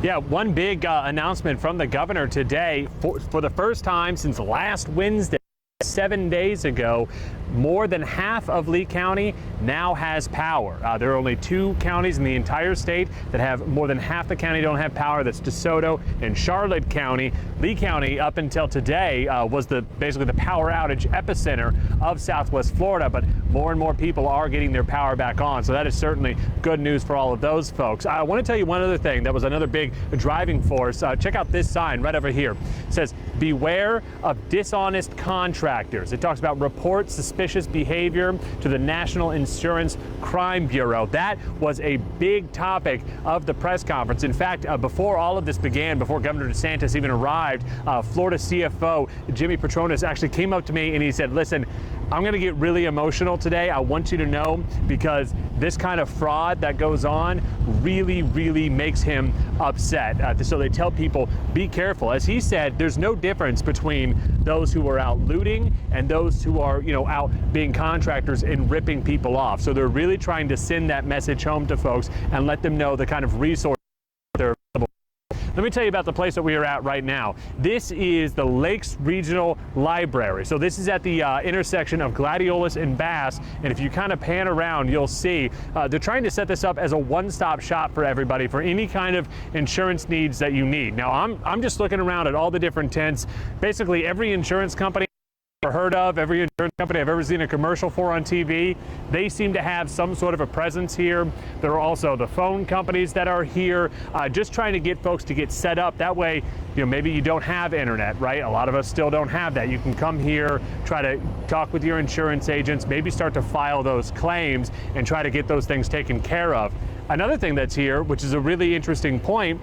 Yeah, one big announcement from the governor today. For the first time since last Wednesday, 7 days ago, more than half of Lee County now has power. There are only 2 counties in the entire state that have more than half the county don't have power. That's DeSoto and Charlotte County. Lee County, up until today, was basically the power outage epicenter of Southwest Florida, but more and more people are getting their power back on. So that is certainly good news for all of those folks. I want to tell you one other thing that was another big driving force. Check out this sign right over here. It says, "Beware of dishonest contractors." It talks about report suspicious behavior to the National Insurance Crime Bureau. That was a big topic of the press conference. In fact, before all of this began, before Governor DeSantis even arrived, Florida CFO Jimmy Patronis actually came up to me and he said, "Listen, I'm going to get really emotional today. I want you to know, because this kind of fraud that goes on really, really makes him upset." So they tell people, be careful. As he said, there's no difference between those who are out looting and those who are, out being contractors and ripping people off. So they're really trying to send that message home to folks and let them know the kind of resources that are available. Let me tell you about the place that we are at right now. This is the Lakes Regional Library. So this is at the intersection of Gladiolus and Bass. And if you kind of pan around, you'll see they're trying to set this up as a one-stop shop for everybody for any kind of insurance needs that you need. Now, I'm just looking around at all the different tents. Basically, every insurance company I've heard of, every insurance company I've ever seen a commercial for on TV, they seem to have some sort of a presence here. There are also the phone companies that are here, just trying to get folks to get set up. That way, maybe you don't have internet, right? A lot of us still don't have that. You can come here, try to talk with your insurance agents, maybe start to file those claims and try to get those things taken care of. Another thing that's here, which is a really interesting point,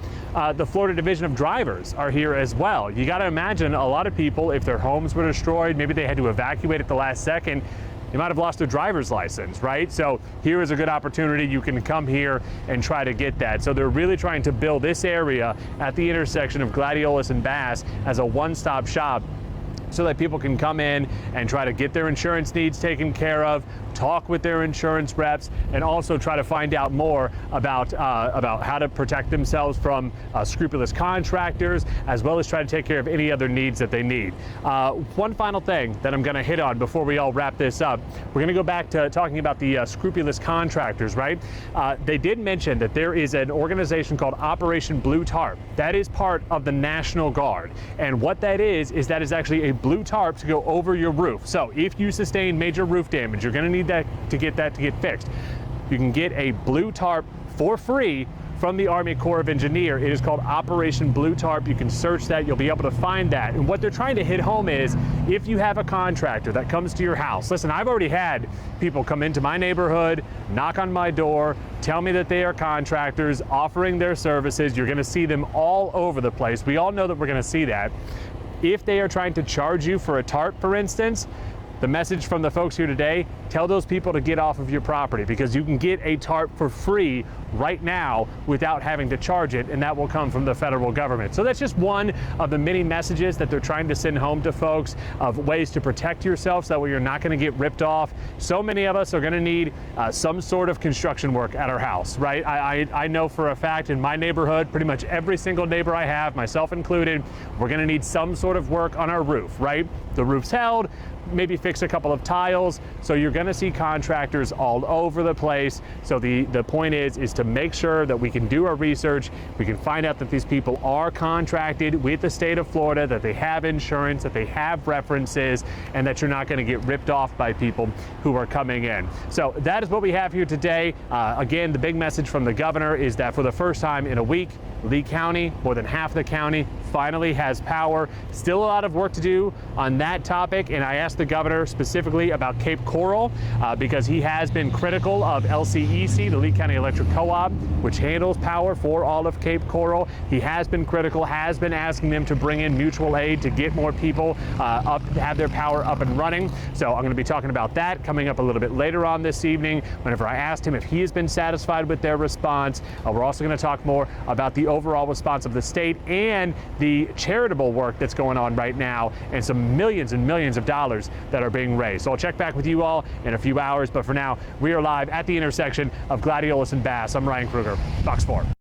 the Florida Division of Drivers are here as well. You got to imagine a lot of people, if their homes were destroyed, maybe they had to evacuate at the last second, they might have lost their driver's license, right? So here is a good opportunity. You can come here and try to get that. So they're really trying to build this area at the intersection of Gladiolus and Bass as a one-stop shop, so that people can come in and try to get their insurance needs taken care of, talk with their insurance reps, and also try to find out more about how to protect themselves from scrupulous contractors, as well as try to take care of any other needs that they need. One final thing that I'm going to hit on before we all wrap this up, we're going to go back to talking about the scrupulous contractors, right? They did mention that there is an organization called Operation Blue Tarp. That is part of the National Guard. And what that is that is actually a blue tarp to go over your roof. So if you sustain major roof damage, you're going to need that to get fixed. You can get a blue tarp for free from the Army Corps of Engineers. It is called Operation Blue Tarp. You can search that. You'll be able to find that. And what they're trying to hit home is, if you have a contractor that comes to your house, listen, I've already had people come into my neighborhood, knock on my door, tell me that they are contractors, offering their services. You're going to see them all over the place. We all know that we're going to see that. If they are trying to charge you for a tarp, for instance, the message from the folks here today, tell those people to get off of your property, because you can get a tarp for free right now without having to charge it, and that will come from the federal government. So that's just one of the many messages that they're trying to send home to folks of ways to protect yourself so that way you're not going to get ripped off. So many of us are going to need some sort of construction work at our house, right? I know for a fact in my neighborhood, pretty much every single neighbor I have, myself included, we're going to need some sort of work on our roof, right? The roof's held, maybe fix a couple of tiles. So you're going to see contractors all over the place. So the point is to make sure that we can do our research. We can find out that these people are contracted with the state of Florida, that they have insurance, that they have references, and that you're not going to get ripped off by people who are coming in. So that is what we have here today. Again, the big message from the governor is that for the first time in a week, Lee County, more than half the county, finally has power. Still a lot of work to do on that topic, and I asked the governor specifically about Cape Coral because he has been critical of LCEC, the Lee County Electric Co-op, which handles power for all of Cape Coral. He has been critical, has been asking them to bring in mutual aid to get more people have their power up and running. So I'm going to be talking about that coming up a little bit later on this evening whenever I asked him if he has been satisfied with their response. We're also going to talk more about the overall response of the state and the charitable work that's going on right now, and some millions and millions of dollars that are being raised. So I'll check back with you all in a few hours, but for now, we are live at the intersection of Gladiolus and Bass. I'm Ryan Kruger, Fox 4.